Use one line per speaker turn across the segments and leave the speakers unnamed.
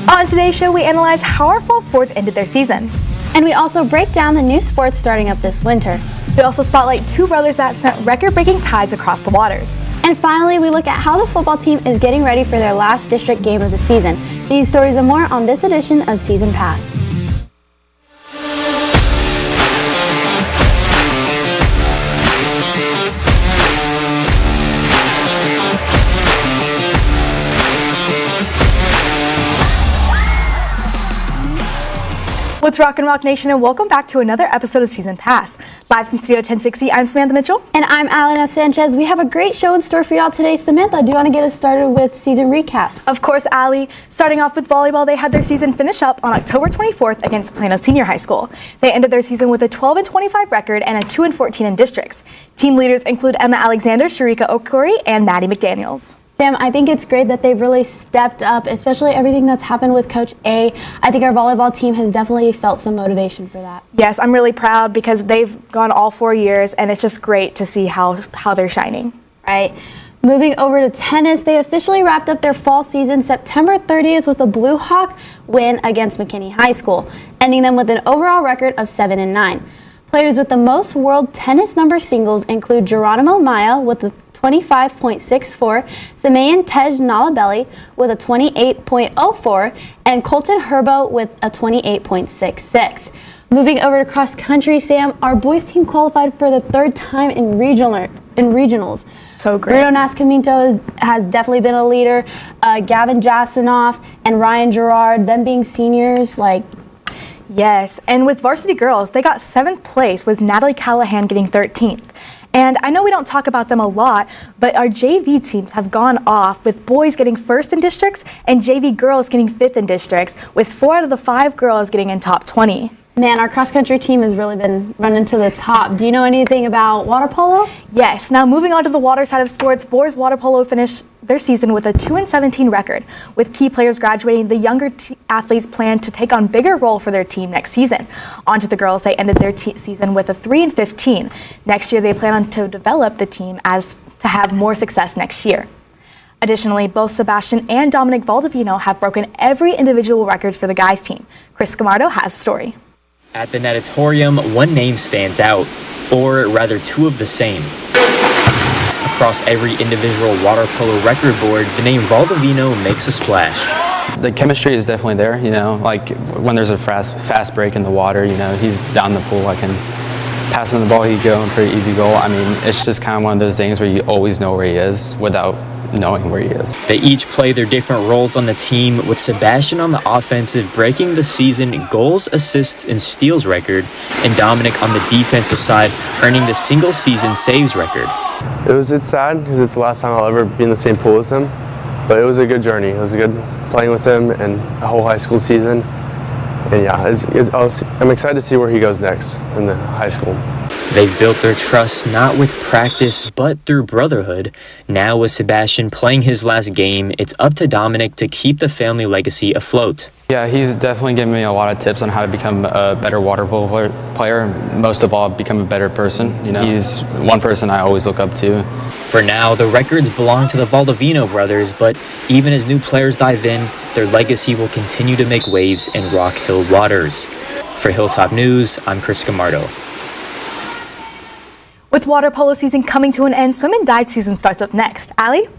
On today's show, we analyze how our fall sports ended their season.
And we also break down the new sports starting up this winter.
We also spotlight two brothers that have sent record-breaking tides across the waters.
And finally, we look at how the football team is getting ready for their last district game of the season. These stories and more on this edition of Season Pass.
What's Rockin' Rock Nation, and welcome back to another episode of Season Pass. Live from Studio 1060, I'm Samantha Mitchell.
And I'm Alana Sanchez. We have a great show in store for y'all today. Samantha, do you want to get us started with season recaps?
Of course, Allie. Starting off with volleyball, they had their season finish up on October 24th against Plano Senior High School. They ended their season with a 12-25 record and a 2-14 in districts. Team leaders include Emma Alexander, Sharika Okori, and Maddie McDaniels.
Sam, I think it's great that they've really stepped up, especially everything that's happened with Coach A. I think our volleyball team has definitely felt some motivation for that.
Yes, I'm really proud because they've gone all 4 years, and it's just great to see how they're shining.
Right. Moving over to tennis, they officially wrapped up their fall season September 30th with a Blue Hawk win against McKinney High School, ending them with an overall record of 7-9. Players with the most world tennis number singles include Geronimo Maya with a 25.64, Samayan Tej Nalabelli with a 28.04, and Colton Herbo with a 28.66. Moving over to cross country, Sam, our boys team qualified for the third time in regionals.
So great.
Bruno Nascimento has definitely been a leader. Gavin Jasinoff and Ryan Gerard, them being seniors,
Yes, and with varsity girls, they got 7th place with Natalie Callahan getting 13th. And I know we don't talk about them a lot, but our JV teams have gone off with boys getting 1st in districts and JV girls getting 5th in districts, with 4 out of the 5 girls getting in top 20.
Man, our cross-country team has really been running to the top. Do you know anything about water polo?
Yes. Now moving on to the water side of sports, boys water polo finished their season with a 2-17 record. With key players graduating, the younger athletes plan to take on bigger role for their team next season. On to the girls, they ended their season with a 3-15. Next year, they plan on to develop the team as to have more success next year. Additionally, both Sebastian and Dominic Valdivino have broken every individual record for the guys team. Chris Camardo has the story.
At the natatorium, one name stands out, or rather two of the same. Across every individual water polo record board, the name Valdivino makes a splash.
The chemistry is definitely there, like when there's a fast break in the water, he's down the pool, I can pass him the ball, he'd go in for an easy goal. I mean, it's just kind of one of those things where you always know where he is without knowing where he is.
They each play their different roles on the team, with Sebastian on the offensive breaking the season goals, assists, and steals record, and Dominic on the defensive side earning the single season saves record.
It's sad because it's the last time I'll ever be in the same pool as him, but it was a good journey. It was a good playing with him and the whole high school season. And yeah, I'm excited to see where he goes next in the high school.
They've built their trust not with practice, but through brotherhood. Now with Sebastian playing his last game, it's up to Dominic to keep the family legacy afloat.
Yeah, he's definitely given me a lot of tips on how to become a better water polo player. Most of all, become a better person. He's one person I always look up to.
For now, the records belong to the Valdivino brothers, but even as new players dive in, their legacy will continue to make waves in Rock Hill waters. For Hilltop News, I'm Chris Camardo.
With water polo season coming to an end, swim and dive season starts up next. Allie?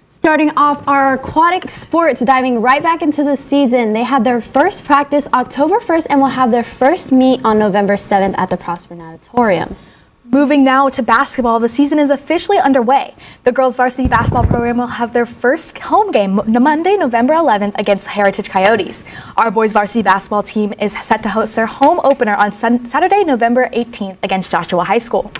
Starting off our aquatic sports, diving right back into the season. They had their first practice October 1st and will have their first meet on November 7th at the Prosper Natatorium.
Moving now to basketball, the season is officially underway. The girls varsity basketball program will have their first home game Monday, November 11th against Heritage Coyotes. Our boys varsity basketball team is set to host their home opener on Saturday, November 18th against Joshua High School.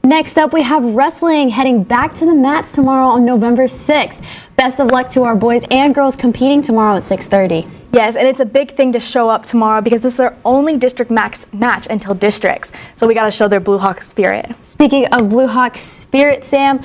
Next up, we have wrestling heading back to the mats tomorrow on November 6th. Best of luck to our boys and girls competing tomorrow at 6:30.
Yes, and it's a big thing to show up tomorrow because this is their only district match until districts. So we got to show their Blue Hawk spirit.
Speaking of Blue Hawk spirit, Sam,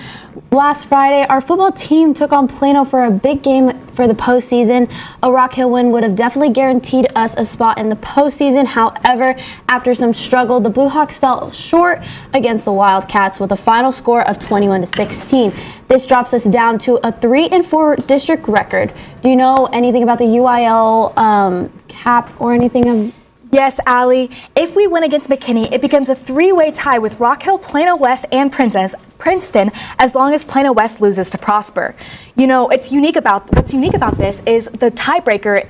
last Friday, our football team took on Plano for a big game for the postseason. A Rock Hill win would have definitely guaranteed us a spot in the postseason. However, after some struggle, the Blue Hawks fell short against the Wildcats with a final score of 21-16. This drops us down to a 3-4 district record. Do you know anything about the UIL bowl cap or anything of?
Yes, Allie. If we win against McKinney, it becomes a three-way tie with Rock Hill, Plano West, and Princeton, as long as Plano West loses to Prosper. You know, what's unique about this is the tiebreaker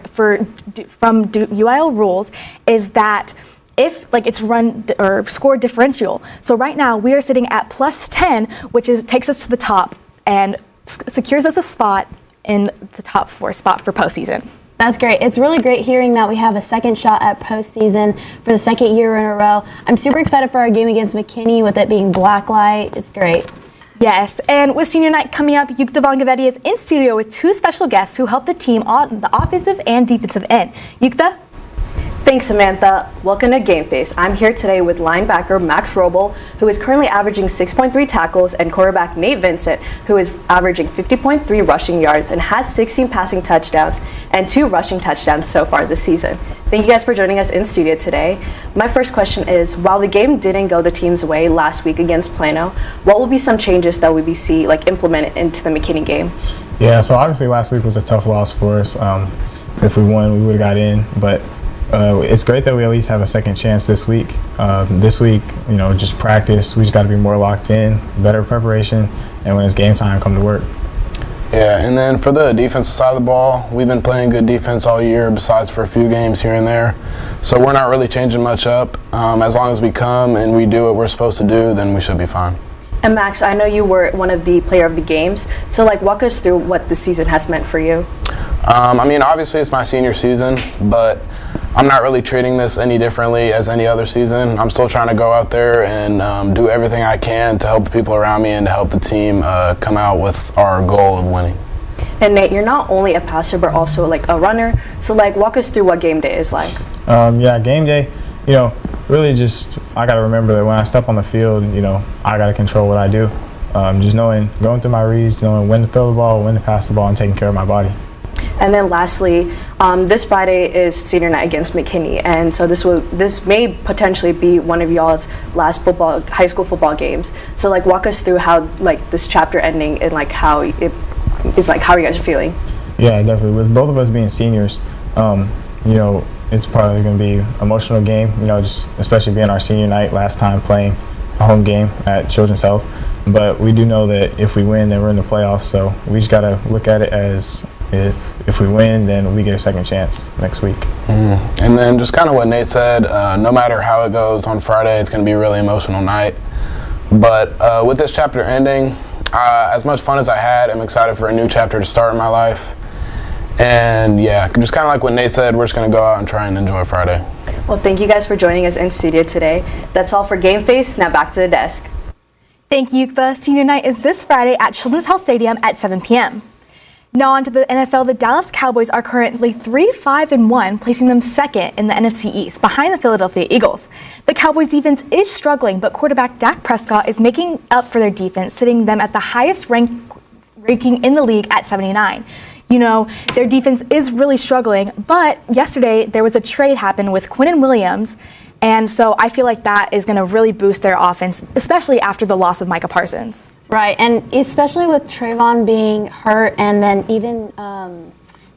from UIL rules is that if it's run or score differential. So right now we are sitting at +10, which takes us to the top and secures us a spot in the top 4 spot for postseason.
That's great. It's really great hearing that we have a second shot at postseason for the second year in a row. I'm super excited for our game against McKinney with it being blacklight. It's great.
Yes, and with senior night coming up, Yukta Vangavetti is in studio with 2 special guests who help the team on the offensive and defensive end. Yukta?
Thanks, Samantha. Welcome to Game Face. I'm here today with linebacker Max Robel, who is currently averaging 6.3 tackles, and quarterback Nate Vincent, who is averaging 50.3 rushing yards and has 16 passing touchdowns and 2 rushing touchdowns so far this season. Thank you guys for joining us in studio today. My first question is, while the game didn't go the team's way last week against Plano, what will be some changes that we see implemented into the McKinney game?
Yeah, so obviously last week was a tough loss for us. If we won, we would have got in, but it's great that we at least have a second chance this week. This week, just practice. We just got to be more locked in, better preparation, and when it's game time, come to work.
Yeah, and then for the defensive side of the ball, we've been playing good defense all year, besides for a few games here and there. So we're not really changing much up. As long as we come and we do what we're supposed to do, then we should be fine.
And Max, I know you were one of the player of the games, so walk us through what the season has meant for you.
Obviously it's my senior season, but I'm not really treating this any differently as any other season. I'm still trying to go out there and do everything I can to help the people around me and to help the team come out with our goal of winning.
And Nate, you're not only a passer but also a runner. So walk us through what game day is like.
Game day, really just I got to remember that when I step on the field, I got to control what I do. Just going through my reads, knowing when to throw the ball, when to pass the ball, and taking care of my body.
And then lastly, this Friday is senior night against McKinney, and so this may potentially be one of y'all's last high school football games. So walk us through how this chapter ending and how it is how you guys are feeling.
Yeah, definitely. With both of us being seniors, it's probably going to be an emotional game. Just especially being our senior night, last time playing a home game at Children's Health. But we do know that if we win, then we're in the playoffs. So we just got to look at it as if we win, then we get a second chance next week.
And then just kind of what Nate said, no matter how it goes on Friday, it's going to be a really emotional night. But with this chapter ending, as much fun as I had, I'm excited for a new chapter to start in my life. And yeah, just kind of like what Nate said, we're just going to go out and try and enjoy Friday.
Well, thank you guys for joining us in studio today. That's all for Game Face. Now back to the desk.
Thank you, Yukta. Senior night is this Friday at Children's Health Stadium at 7 p.m. Now on to the NFL. The Dallas Cowboys are currently 3-5-1, placing them second in the NFC East, behind the Philadelphia Eagles. The Cowboys' defense is struggling, but quarterback Dak Prescott is making up for their defense, sitting them at the highest ranking in the league at 79. Their defense is really struggling, but yesterday there was a trade happen with Quinnen Williams, and so I feel like that is going to really boost their offense, especially after the loss of Micah Parsons.
Right, and especially with Trayvon being hurt and then even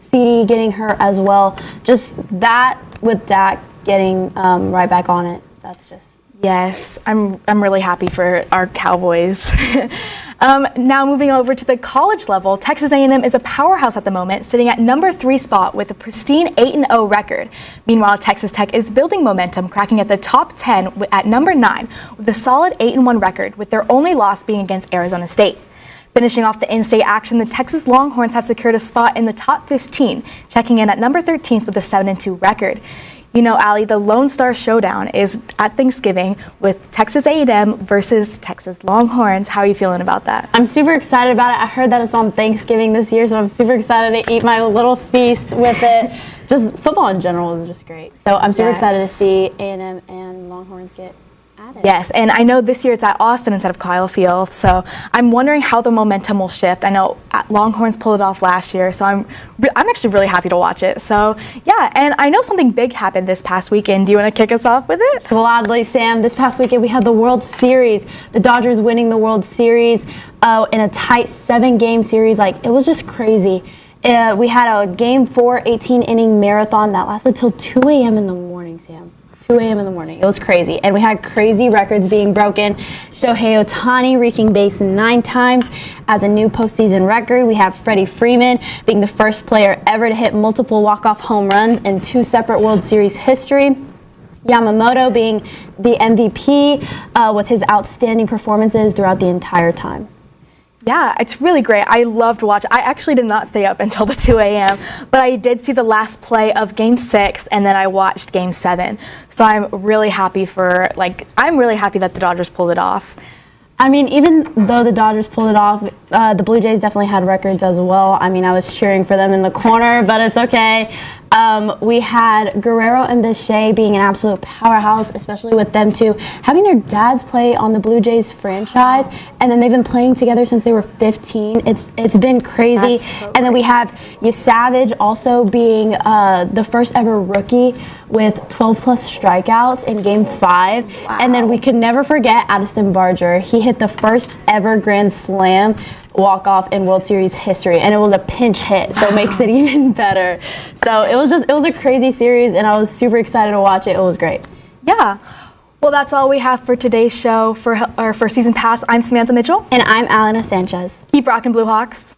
CD getting hurt as well. Just that with Dak getting right back on it, that's just...
Yes, I'm really happy for our Cowboys. Now moving over to the college level, Texas A&M is a powerhouse at the moment, sitting at number 3 spot with a pristine 8-0 record. Meanwhile, Texas Tech is building momentum, cracking at the top 10 at number 9 with a solid 8-1 record, with their only loss being against Arizona State. Finishing off the in-state action, the Texas Longhorns have secured a spot in the top 15, checking in at number 13th with a 7-2 record. Allie, the Lone Star Showdown is at Thanksgiving with Texas A&M versus Texas Longhorns. How are you feeling about that?
I'm super excited about it. I heard that it's on Thanksgiving this year, so I'm super excited to eat my little feast with it. Just football in general is just great. So I'm super excited to see A&M and Longhorns get at it.
Yes, and I know this year it's at Austin instead of Kyle Field, so I'm wondering how the momentum will shift. I know Longhorns pulled it off last year, so I'm actually really happy to watch it. So yeah, and I know something big happened this past weekend. Do you want to kick us off with it?
Gladly, Sam. This past weekend we had the World Series. The Dodgers winning the World Series in a tight 7-game series. It was just crazy. We had a Game 4 18-inning marathon that lasted till 2 a.m. in the morning, Sam. 2 a.m. in the morning. It was crazy. And we had crazy records being broken. Shohei Ohtani reaching base 9 times as a new postseason record. We have Freddie Freeman being the first player ever to hit multiple walk-off home runs in 2 separate World Series history. Yamamoto being the MVP with his outstanding performances throughout the entire time.
Yeah, it's really great. I loved watching. I actually did not stay up until the 2 a.m., but I did see the last play of Game 6, and then I watched Game 7. So I'm really happy that the Dodgers pulled it off.
I mean, even though the Dodgers pulled it off, the Blue Jays definitely had records as well. I mean, I was cheering for them in the corner, but it's okay. We had Guerrero and Bichette being an absolute powerhouse, especially with them two having their dads play on the Blue Jays franchise, and then they've been playing together since they were 15. It's been crazy.
So
and then we have Savage also being the first ever rookie with 12-plus strikeouts in Game 5.
Wow.
And then we could never forget Addison Barger. He hit the first ever Grand Slam walk-off in World Series history, and it was a pinch hit, so it makes it even better. So it was a crazy series, and I was super excited to watch it. It was great.
Yeah. Well, that's all we have for today's show for Season Pass. I'm Samantha Mitchell.
And I'm Alana Sanchez.
Keep rocking, Blue Hawks.